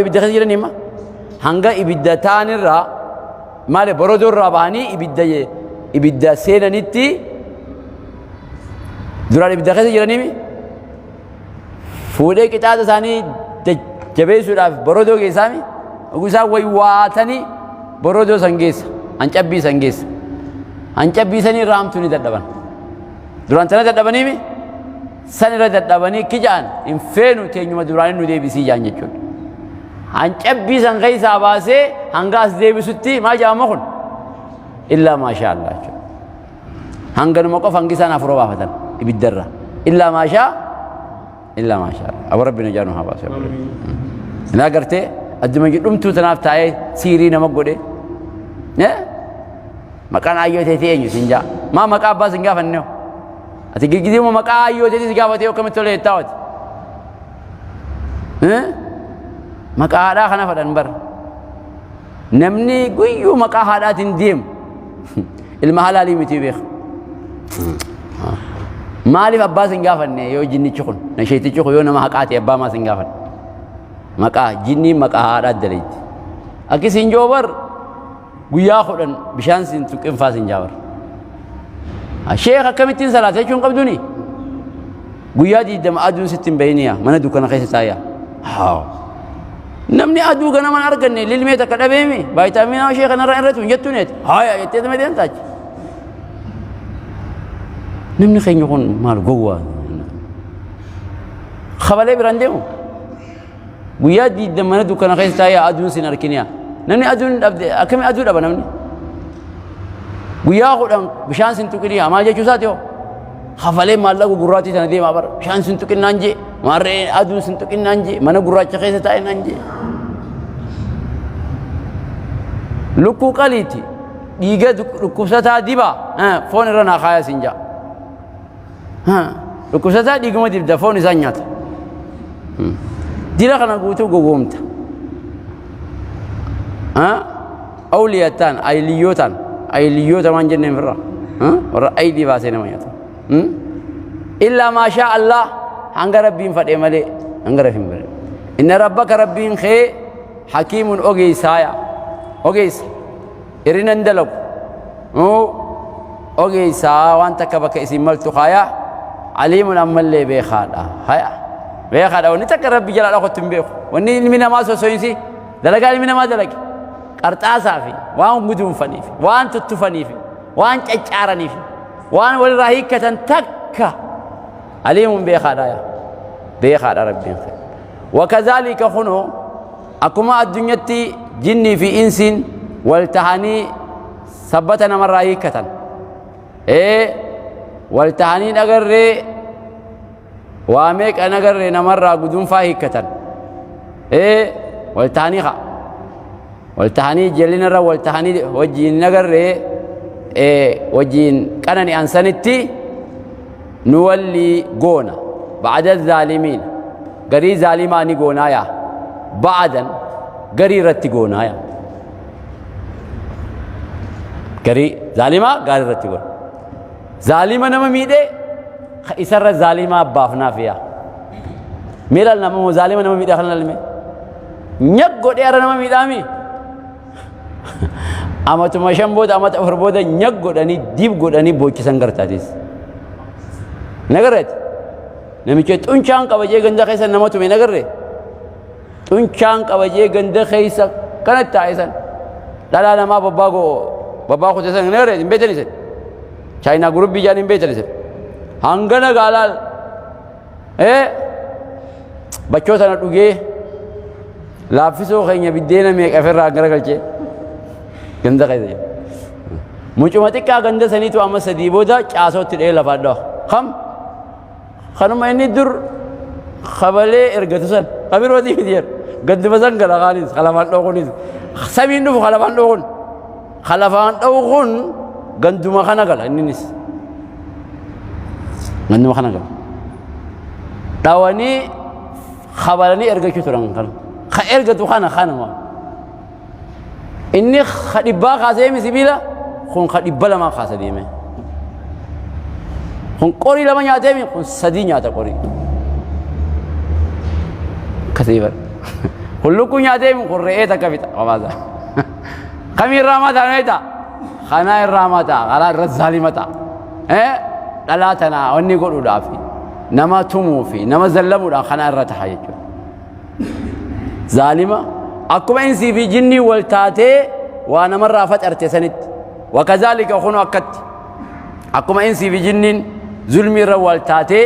ibidda keessa jiranima hanga ibidda taanirraa maali borodoorraa bahanii ibidda seenanitti duraan ibidda keessa jiranimi fuudhee qixaaxa isaanii jabeessuudhaaf borodoo geessaami oguu isaan waywaatanii borodoo san geessa hancabbii san geessa hancabbii irraa hamtuu ni dadhaban duraan sana dadhabaniimi san irra dadhabanii kijaan hin feenu teenyuma duraanii nu deebisii jaan jechuudha. hancabbii san keessaa baasee hanga as deebisutti maal jedhama kun illaa maashaa Allah jechuudha. hanganuma qofa hangi isaan afuroo baafatan ibiddarra illaa maashaa Allah abu rabbina jaanu haa baasu naa gartee adduma jedhumtuu tanaaf taa'ee siirii nama godhe maqaan ayyoo teetii eenyu siin jaa maa maqaa abbaa sin gaafanne ati giggidima maqaa ayyoo teetii si gaafatee akkamitti tolee taawati maqaa haadhaa kana fadhan bar namni guyyuu maqaa haadhaatiin deemu ilma halaalii miti beeka maaliif abbaa sin gaafanne yoo jinnichi kun na sheetichi kun yoo nama haqaati abbaa maa sin gaafanne maqaa jinnii maqaa haadhaa daleetti akkisiin joobar guyyaa kudhan bishaan sin tuqqinfaa sin jaabar sheekh akkamittiin salaata jechuun qabduni guyyaa 20 aduun sittin bahiniya mana dukkana keessa taa'aa namni aduu ganaman arganne lilmee takka dhabeemi vaayitaaminaa ishee kanarraa irratti hin jettuuneeti haaya jettee tamee deemtaachi namni keenya kun maal gowwaa kabalee biraan deemu guyyaa 20 mana dukkana keessa taa'ee aduun sin arkiniya namni aduun dhabde akkamii aduu dhaba namni guyyaa kudhan bishaan sin tuqiniya maal jechuu isaati hoo kafalee maallaqa gurraattii sana deemaa bara bishaan sin tuqinnaan jee maarree aduun sin tuqinnaan jee mana gurraacha keessa taa'e naan jee lukkuu qaliiti dhiiga dhukkubsataa dibaa foon irra naa kaaya sin jaa dhukkubsataa dhiiguma dibda foon isaan nyaata dila kana guutuu gowwoomta awliyattaan ayiliyyoota waan jenneen firra warra aydii baasee nama nyaata illaa maashaa Allah hanga rabbiin fadhee malee hanga rafin bare inna rabbaka rabbiin kee hakiimun ogeessaaya ogeessa irinan dalagu ogeessaa waan takka bakka isin maltu kaayaa aliimun ammallee beekaadha haya beekaadha wanni takka rabbi jala dhaqottu hin beeku wanni ilmi namaa sosoyinsi dalagaa ilmi namaa dalage qarxaasaa fi waan guduunfaniif waan tuttufaniif waan caccaaraniif waan walirraa hiikkatan takka aliimun beekaadha yaa beekaadha rabbiin kee وكذلك خنو أكما الدنيا جني في إنسين والتهاني ثبتنا مرة هيكة والتهاني نقر واميك أنا قر نمرة قدوم فاهيكة والتهاني خا والتهاني جلنا را والتهاني وجين نقر وجين كانني أنسانتي نولي قونا بعد الظالمين قري ظالماني قونايا بعدا قري رتي قونايا قري ظالما قري رتي قون ظالما نما ميدي إسر ظالما بافنا فيها ميلا نما ظالما نما ميدي خلنا لمي نيق قد يارا نما ميدامي أما تمشان بود أما تفر بود نيق قد أني ديب قد أني بوكي سنگر تاديس نگرت namicha xunchaan qabajee ganda keessa nama tume nagarre xunchaan qabajee ganda keessa kanatti taa'esan dhala namaa babbaa kutesan nagarre hin beekanisan chaayinaa gurubbii jaan hin beekanisan hangana gaalaal bachoo sana dhugee laaffisoo keenya biddeena meeqa ofirraa garagalchee ganda keessa mucuma xiqqaa ganda saniitu amma sadii booda caasootti dhee lafaa dhawa kam خانم إني در خبالة إرجعتوسن خبير ودي بدير قد بزن كلا خالص خلافان لوغونيز سامين دو خلافان لوغون قد ما خنا كلا إنيس قد ما خنا كلا تاواني خبالني إرجعتو تران كلا إرجعتو خنا ما إني خديبا خازيمي سبيلا خون خديبا لما خازيمي خون قوري لما نياتي خون سدي نياتا قوري كثيرا hulluku nyaatee qurre'ee takka fixa qabaasa kamii irraa mataa neeta kanaa irraa mataa karaa irra zaalima ta'a dhalaa tanaa wanni godhuudhaaf nama tumuu fi nama zallamuudhaan kanaa irra ta'a jechuudha zaalima akkuma insii fi jinnii wal taatee waa namarraa facarte sanitti wakazaalika kunu akkatti akkuma insii fi jinniin zulmii irra wal taatee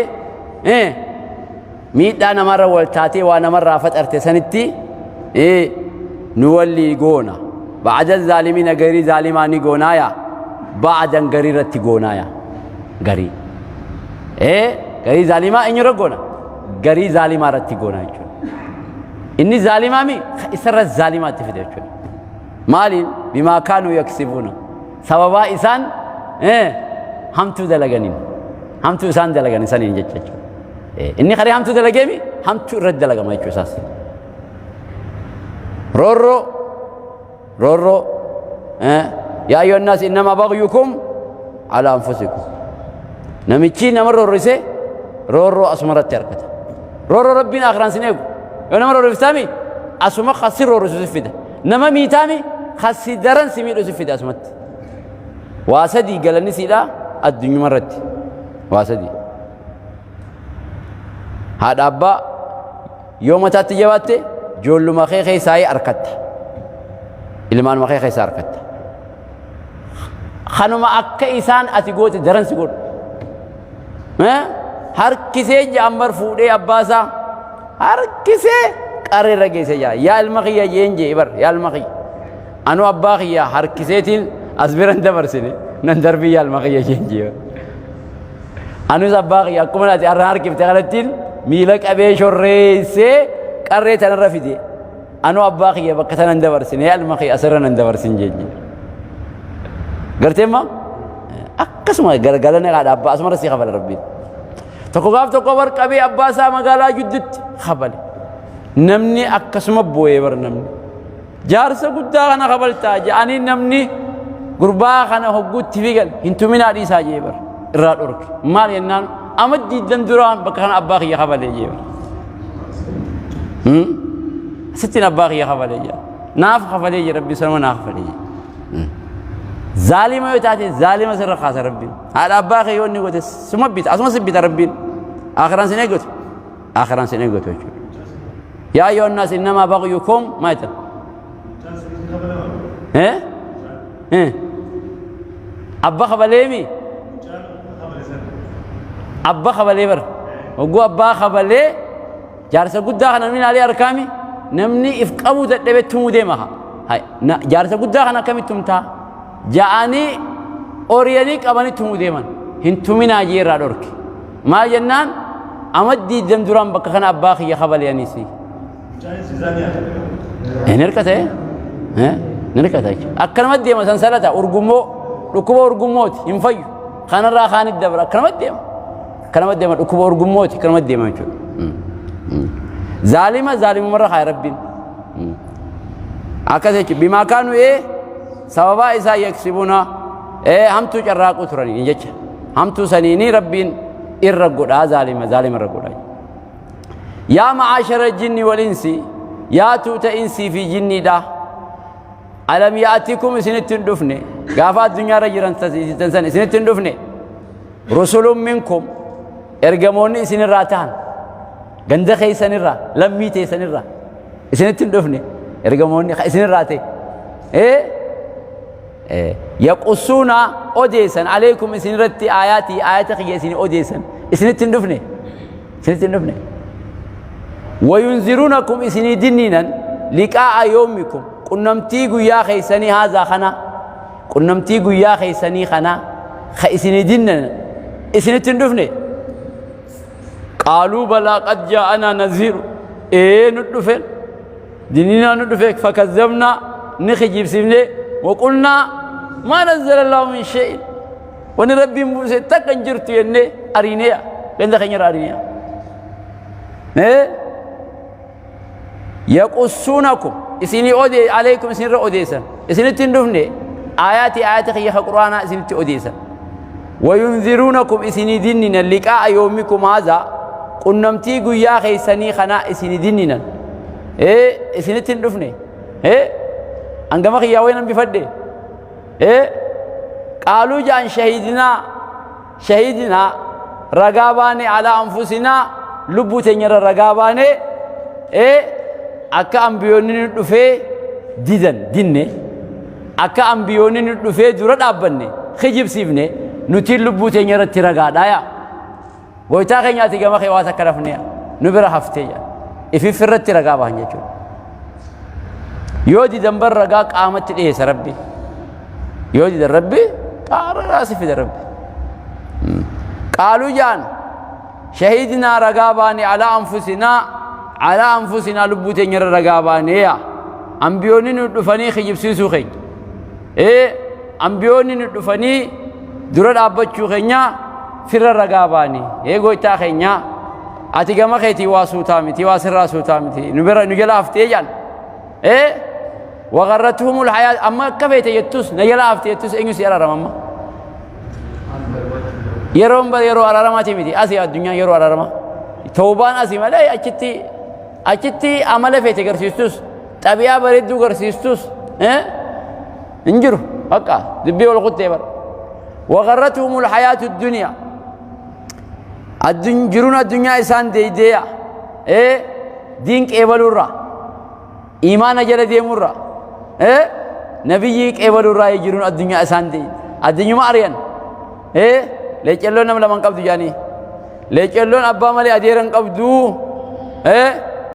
miidhaa namarra wal taatee waa namarraa facarte sanitti nu wallii goona ba'ada zaalimiina garii zaalimaa ni goonaaya ba'adan garii irratti goonaaya garii garii zaalimaa eenyurra goona garii zaalimaa irratti goona jechuudha inni zaalimaa mi isarra zaalimaatti fide jechuudha maaliin bimaa kaanuu yaksibuuna sababaa isaan hamtuu dalaganiin hamtuu isaan dalagan saniin jechuudha inni qaree hamtuu dalageemi hamtuu irratti dalagama jechuudha isaas رورو يا أيها الناس إنما بغيكم على أنفسكم نمشي نمر رورسه رورو أسمرت تركته رورو ربنا آخران سنيكو ينمر رورسامي أسمى خسر رورسو سفيدا نما ميتامي خسر درن سميرو سفيدا أسمت واسدي قالني سيدا الدنيا مرت واسدي هذا أبا يوم تاتجواتي جولو ما خي ساي أركت ilmaan maqee keessa harkatta kanuma akka isaan ati goote daran si godhu harkisee jaambar fuudhee abbaasaa harkisee qarree irra geesse yaa ilma kiyya jeen jee bar yaa ilma kiyya anu abbaa kiyya harkiseetiin as biran dabarsine nan darbii yaa ilma kiyya jeen jee anus abbaa kiyya akkuma ati harra harkifte kanattiin miila qabee shorreessee qarree tanarra fide أنا أباقي يا بكتنا ندبرسين يا المخي أسرنا ندبرسين جيجي قرتي ما أقسم قالنا قاعد أبا أسمع رسي خبر ربي تقوقف تقوبر كبي أبا سام قالا جدت خبر نمني أقسم بوي بر نمني جارس قدا أنا خبر تاج أني نمني قربا أنا هقول تفيقل أنتم من هذه ساجي بر راد أورك مال ينان أمد جدا دران بكتنا أباقي يا خبر يجي بر ستين أباقي يا خفلية ناف خفلية ربي سلام ناف خفلية ظالم يتاتي ظالم سر خاص ربي هذا أباقي يوني قلت سما بيت أسمع سبيت ربي آخران سنة قلت آخران سنة قلت يا أيها الناس إنما بغيكم ما يتم أبا خفليمي أبا خفلي بر وقو أبا خفلي جالس قد داخل من عليه أركامي نمني إفقامو تدبت تمودي مها هاي جالس قد داخل كمي تمتا جاءني أوريانيك أباني تمودي من هنتمين أجير رادورك ما جنان أمد دي دمدران بكخنا أباخي يا خبال يانيسي نركته نركته أكرمت دي مثلا سلطة أرجمو ركوب أرجموت ينفيو خان را خان الدبر أكرمت دي كلمة دي ركوب أرجموت كلمة دي ما يشوف ظالم مرة خير ربين أكذا بما كانوا سببا إذا يكسبونا هم تجرّاق أتراني إنجاج هم تسنيني ربين الرجل ظالم الرجل يا معاشر الجن والإنس يا توت إنسي في جني دا ألم يأتيكم سنة دفنة قافات الدنيا رجلا تنسن سنة دفنة رسول منكم إرجموني سن الراتان غند خي سنرا لميتي سنرا سنة دفنة إرجموني سن الراتي يقصون أوديسا عليكم سنرتي آيات خيسين أوديسا سنة دفنة وينذرونكم سن دنينا لقاء يومكم قنمتي يا خيسني هذا خنا قنمتي يا خيسني خنا خيسين دنينا سنة دفنة قالوا بلا قد جاءنا نذير ندفن ديننا ندفك فكذبنا نخجب سمنه وقلنا ما نزل الله من شيء ونربي موسى تكنجرت ينه أرينيا لين دخينير أرينيا يقصونكم إسني أودي عليكم إسني أوديسا إسني تندفنه آيات خيخ القرآن إسني أوديسا وينذرونكم إسني ديننا لقاء يومكم هذا قنمتي قيا خيساني خنا إسني ديننا isinitti hin dhufne angama kiyyaawee nan bifadhe qaaluu jaan shahidinaa ragaa baane alaa anfusinaa lubbuu teenyarra ragaa baane akka ambiyoonni nu dhufee dinne akka ambiyoonni nu dhufee dura dhaabbanne kijibsiifne nutiin lubbuu teenyarratti ragaadhaa goytaa keenyaati gama kee waa takka rafne nu bira haftee ifirratti ragaa baan jechuudha yoo didan bar ragaa qaamatti dhiyeessa rabbi yoo didan rabbi qaara si fida rabbi qaaluu jaan shahidinaa ragaa baane alaa anfusinaa lubbuu teenyarra ragaa baane ambiyoonni nu dhufanii kijibsiisuu keenya ambiyoonni nu dhufanii dura dhaabbachuu keenya firra ragaa baane goytaa keenya ati gama keetii waa suutaa miti waa sirraa suutaa miti nu jala haftee jaan وغرتهم الحياة أما كفيت يتوس نجلا أفتي يتوس إنجلس يرى رمما يروم بل يرو على رماتي ميدي أسي الدنيا يرو على رما توبان أسي ملا أشتي عمل فيت كرسيستوس تبيا بريدو كرسيستوس انجرو هكا دبي والقطة بر وغرتهم الحياة الدنيا جرون الدنيا إنسان ديا دينك إبلورا إيمان جل ديمورا نبيك إبلورا يجرون الدنيا إنسان الدنيا ما أريان ليش يلون نملا من قبض جاني ليش يلون أبا مالي أديرن قبضو